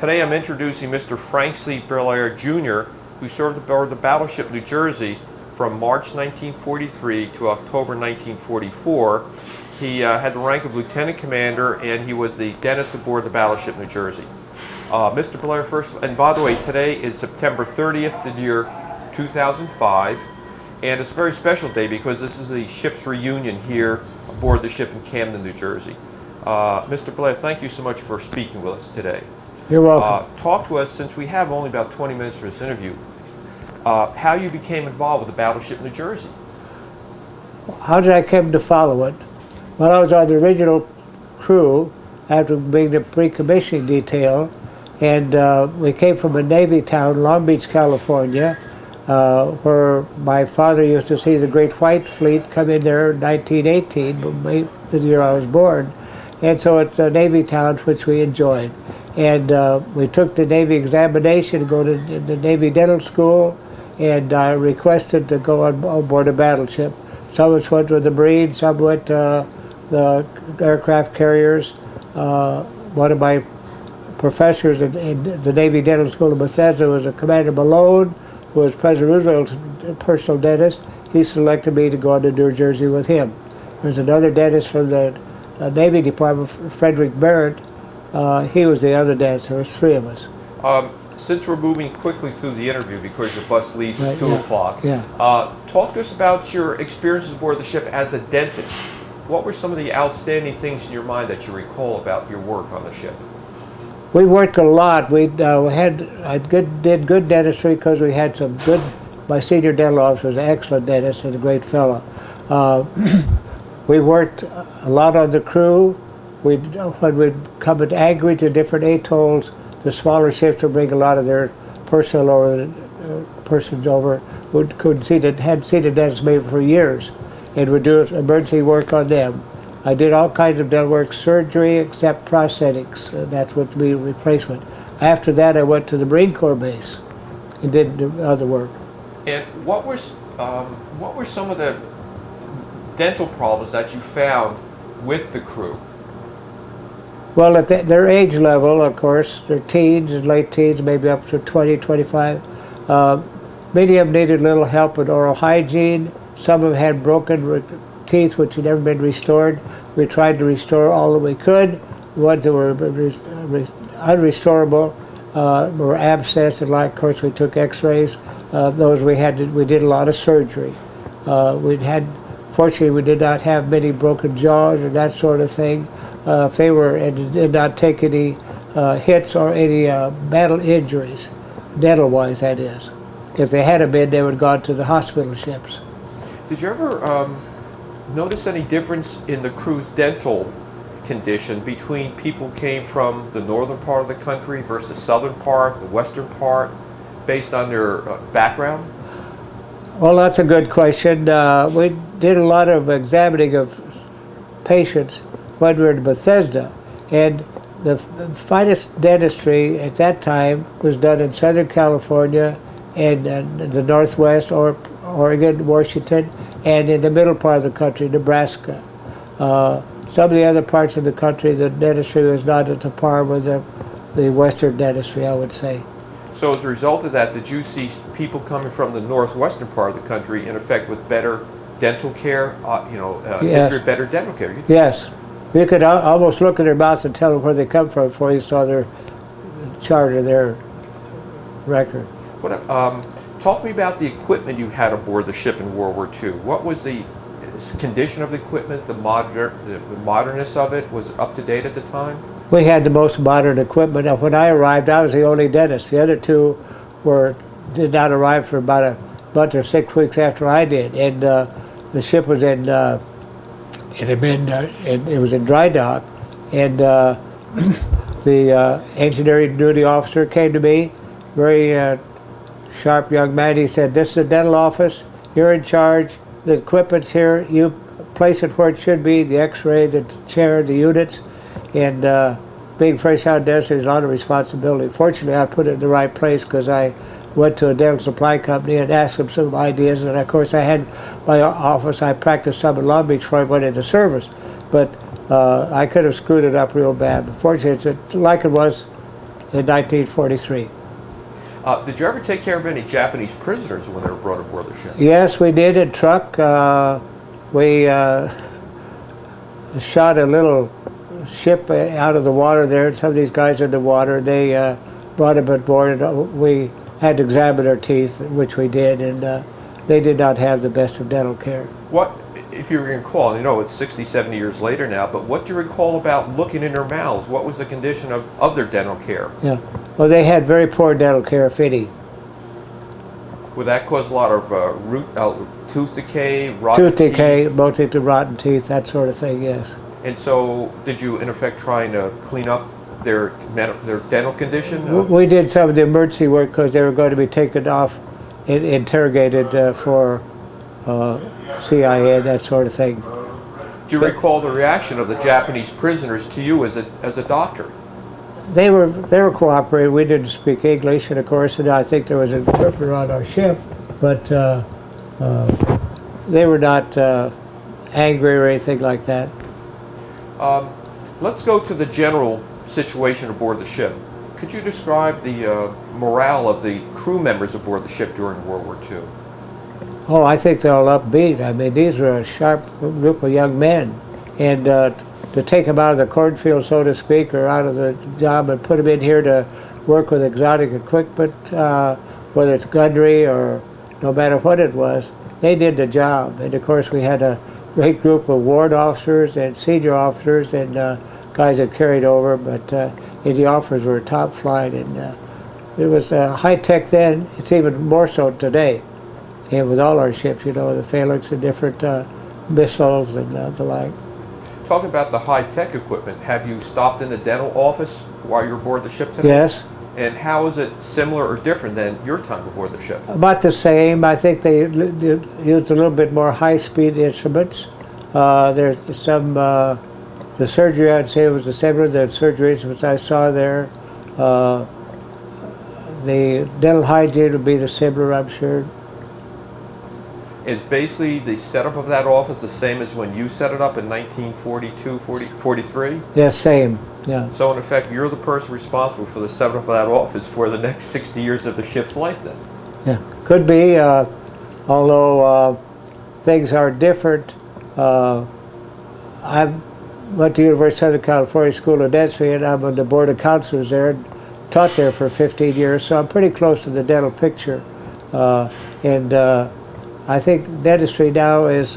Today I'm introducing Mr. Frank C. Blair, Jr., who served aboard the Battleship New Jersey from March 1943 to October 1944. He had the rank of Lieutenant Commander, and he was the dentist aboard the Battleship New Jersey. Mr. Blair, first, and by the way, today is September 30th, the year 2005, and it's a very special day because this is the ship's reunion here aboard the ship in Camden, New Jersey. Mr. Blair, thank you so much for speaking with us today. You're welcome. Talk to us, since we have only about 20 minutes for this interview, how you became involved with the Battleship New Jersey. How did I come to follow it? Well, I was on the original crew after being the pre-commissioning detail, and we came from a Navy town, Long Beach, California, where my father used to see the Great White Fleet come in there in 1918, the year I was born. And so it's a Navy town which we enjoyed. And we took the Navy examination to go to the Navy Dental School, and I requested to go on board a battleship. Some of us went with the Marines, some went to the aircraft carriers. One of my professors in the Navy Dental School in Bethesda was a Commander Malone, who was President Roosevelt's personal dentist. He selected me to go on to New Jersey with him. There's another dentist from the Navy Department, Frederick Barrett. He was the other dentist. There was three of us. Since we're moving quickly through the interview because your bus leaves at 2 o'clock, talk to us about your experiences aboard the ship as a dentist. What were some of the outstanding things in your mind that you recall about your work on the ship? We worked a lot. I did good dentistry because we had some good. My senior dental officer was an excellent dentist and a great fellow. We worked a lot on the crew. When we'd come at Anchorage and different atolls, the smaller ships would bring a lot of their personnel over, persons over who hadn't seen a dentist maybe for years, and would do emergency work on them. I did all kinds of dental work, surgery except prosthetics. That's what we replacement. After that, I went to the Marine Corps base and did other work. And what were some of the dental problems that you found with the crew? Well, at their age level, of course, they're teens and late teens, maybe up to 20, 25. Many of them needed a little help with oral hygiene. Some of them had broken teeth which had never been restored. We tried to restore all that we could. The ones that were unrestorable were abscessed, and of course we took x-rays. Those we did a lot of surgery. Fortunately, we did not have many broken jaws or that sort of thing. If they were, and did not take any hits or any battle injuries, dental-wise, that is. If they had been, they would have gone to the hospital ships. Did you ever notice any difference in the crew's dental condition between people who came from the northern part of the country versus the southern part, the western part, based on their background? Well, that's a good question. We did a lot of examining of patients when we were in Bethesda, and the finest dentistry at that time was done in Southern California and the Northwest, or Oregon, Washington, and in the middle part of the country, Nebraska. Some of the other parts of the country, the dentistry was not at the par with the Western dentistry, I would say. So as a result of that, did you see people coming from the northwestern part of the country, in effect, with better dental care, Yes. history of better dental care? Yes. You could almost look at their mouths and tell them where they come from before you saw their chart or their record. Talk to me about the equipment you had aboard the ship in World War II. What was the condition of the equipment, the modernness of it? Was it up to date at the time? We had the most modern equipment. Now, when I arrived, I was the only dentist. The other two did not arrive for about a month or 6 weeks after I did, and the ship was it was in dry dock, and the engineering duty officer came to me, very sharp young man. He said, "This is the dental office. You're in charge. The equipment's here. You place it where it should be, the x-ray, the chair, the units." And being fresh-out dentist is a lot of responsibility. Fortunately, I put it in the right place because I went to a dental supply company and asked them some ideas. And, of course, I had my office. I practiced some in Long Beach before I went into service. But I could have screwed it up real bad. But fortunately, it's like it was in 1943. Did you ever take care of any Japanese prisoners when they were brought aboard the ship? Yes, we did in truck. We shot a little ship out of the water there. Some of these guys in the water, they brought them aboard, and we had to examine their teeth, which we did, and they did not have the best of dental care. What, if you recall, you know it's 60, 70 years later now, but what do you recall about looking in their mouths? What was the condition of their dental care? Yeah, well, they had very poor dental care, if any. Would that cause a lot of tooth decay, Tooth decay, mostly to rotten teeth, that sort of thing, yes. And so, did you in effect trying to clean up their dental condition? We did some of the emergency work because they were going to be taken off and interrogated for CIA, that sort of thing. Do you recall the reaction of the Japanese prisoners to you as a doctor? They were cooperating. We didn't speak English, and of course, and I think there was an interpreter on our ship, but they were not angry or anything like that. Let's go to the general situation aboard the ship. Could you describe the morale of the crew members aboard the ship during World War II? Oh, I think they're all upbeat. I mean, these are a sharp group of young men, and to take them out of the cornfield, so to speak, or out of the job and put them in here to work with exotic equipment, whether it's gunnery or no matter what it was, they did the job. And of course, we had a great group of ward officers and senior officers and guys that carried over, but the officers were top flight, and it was high tech then. It's even more so today, and with all our ships, you know, the phalanx and different missiles and the like. Talk about the high-tech equipment. Have you stopped in the dental office while you're aboard the ship today? Yes. And how is it similar or different than your time aboard the ship? About the same. I think they used a little bit more high-speed instruments. There's some, the surgery, I'd say, was the similar. The surgery instruments I saw there. The dental hygiene would be the similar, I'm sure. Is basically the setup of that office the same as when you set it up in 1942, 43? Yes, same, yeah. So in effect, you're the person responsible for the setup of that office for the next 60 years of the ship's life then? Yeah, could be, although things are different. I went to University of Southern California School of Dentistry, and I'm on the board of counselors there and taught there for 15 years, so I'm pretty close to the dental picture. I think dentistry now is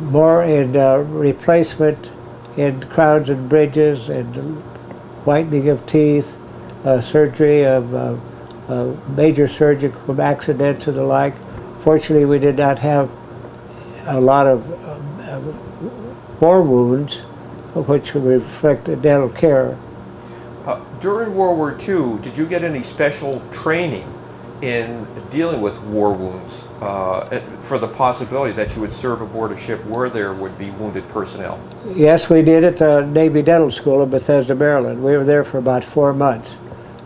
more in replacement in crowns and bridges and whitening of teeth, surgery of major surgery from accidents and the like. Fortunately, we did not have a lot of war wounds, which reflect dental care. During World War II, did you get any special training in dealing with war wounds for the possibility that you would serve aboard a ship where there would be wounded personnel? Yes, we did at the Navy Dental School in Bethesda, Maryland. We were there for about 4 months.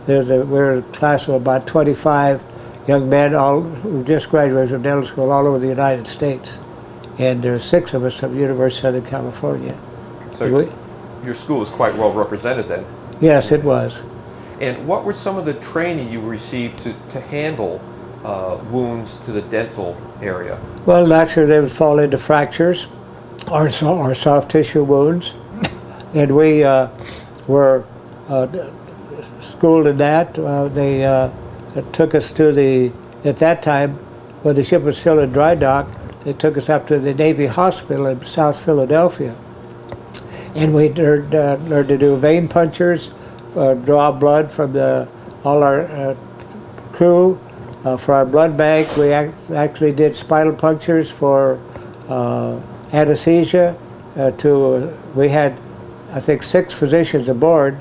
We were a class of about 25 young men, all who just graduated from dental school all over the United States. And there's 6 of us from the University of Southern California. So your school was quite well represented then? Yes, it was. And what were some of the training you received to handle wounds to the dental area? Well, naturally they would fall into fractures or soft tissue wounds. And we were schooled in that. They took us to at that time, when the ship was still in dry dock, they took us up to the Navy Hospital in South Philadelphia. And we learned to do vein punctures, draw blood from all our crew. For our blood bank, we actually did spinal punctures for anesthesia. We had, I think, 6 physicians aboard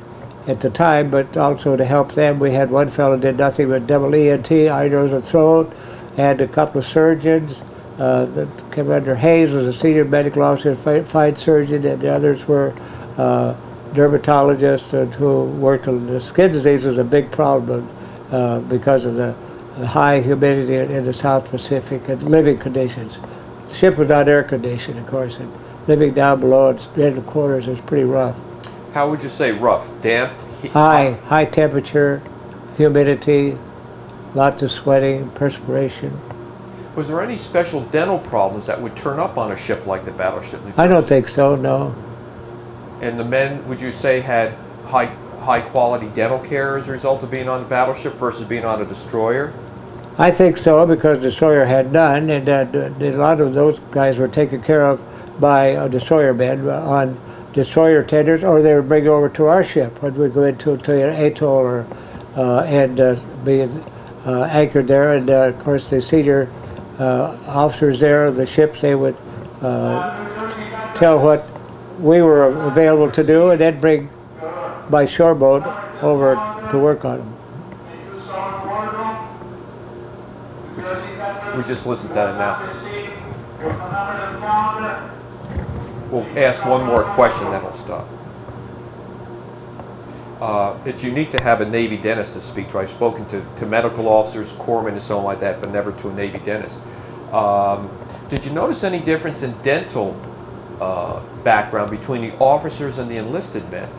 at the time, but also to help them, we had one fellow did nothing but double ENT, eye, nose, and throat, and a couple of surgeons. Commander Hayes was a senior medical officer, fine surgeon, and the others were dermatologists who worked on the skin disease. Was a big problem because of the high humidity in the South Pacific and living conditions. The ship was not air conditioned, of course, and living down below in the quarters was pretty rough. How would you say rough? Damp, high temperature, humidity, lots of sweating, perspiration. Was there any special dental problems that would turn up on a ship like the Battleship New Jersey? I don't think so, no. And the men, would you say, had high quality dental care as a result of being on the battleship versus being on a destroyer? I think so, because destroyer had none, and a lot of those guys were taken care of by destroyer men on destroyer tenders, or they would bring over to our ship when we go into an atoll or and be anchored there. And of course, the senior officers there of the ships, they would tell what we were available to do, and then bring by shoreboat over to work on them. We just listened to that announcement. We'll ask one more question, then we'll stop. It's unique to have a Navy dentist to speak to. I've spoken to medical officers, corpsmen, and so on like that, but never to a Navy dentist. Did you notice any difference in dental background between the officers and the enlisted men?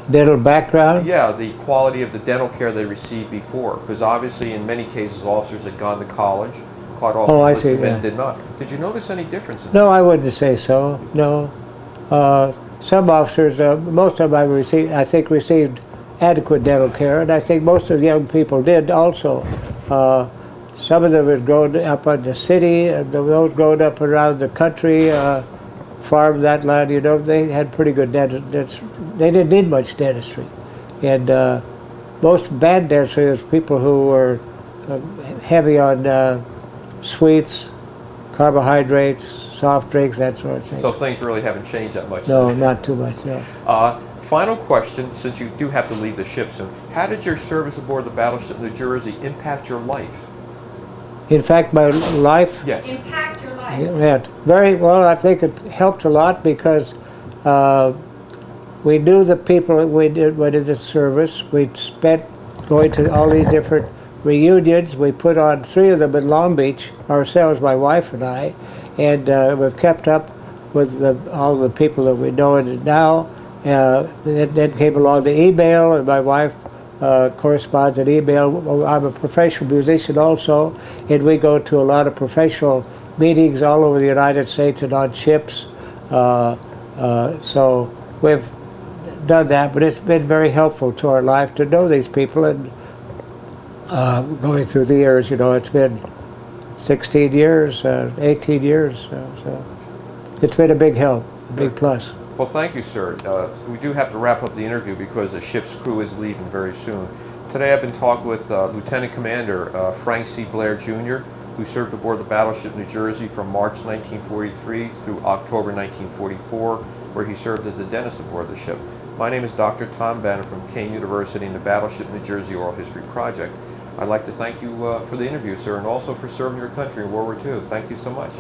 Dental background? Yeah, the quality of the dental care they received before, because obviously in many cases officers had gone to college. Quite often enlisted men did not. Did you notice any difference in that? No, I wouldn't say so. No. Some officers, most of them I think received adequate dental care, and I think most of the young people did also. Some of them had grown up in the city, and those grown up around the country, farm that land, you know, they had pretty good dentistry. They didn't need much dentistry. And most bad dentistry was people who were heavy on sweets, carbohydrates, soft drinks, that sort of thing. So things really haven't changed that much. No, not too much, no. Final question, since you do have to leave the ship soon. How did your service aboard the Battleship New Jersey impact your life? In fact, my life? Yes. Impact your life? Yeah, very well. I think it helped a lot because we knew the people we did in the service. We spent going to all these different reunions. We put on 3 of them in Long Beach, ourselves, my wife and I, and we've kept up with all the people that we know now. Then came along the email, and my wife corresponds in email. I'm a professional musician also, and we go to a lot of professional meetings all over the United States and on ships. So we've done that, but it's been very helpful to our life to know these people. And going through the years, you know, it's been 16 years, 18 years, so it's been a big help, a big plus. Well, thank you, sir. We do have to wrap up the interview because the ship's crew is leaving very soon. Today I've been talking with Lieutenant Commander Frank C. Blair, Jr., who served aboard the Battleship New Jersey from March 1943 through October 1944, where he served as a dentist aboard the ship. My name is Dr. Tom Banner from Kean University and the Battleship New Jersey Oral History Project. I'd like to thank you for the interview, sir, and also for serving your country in World War II. Thank you so much.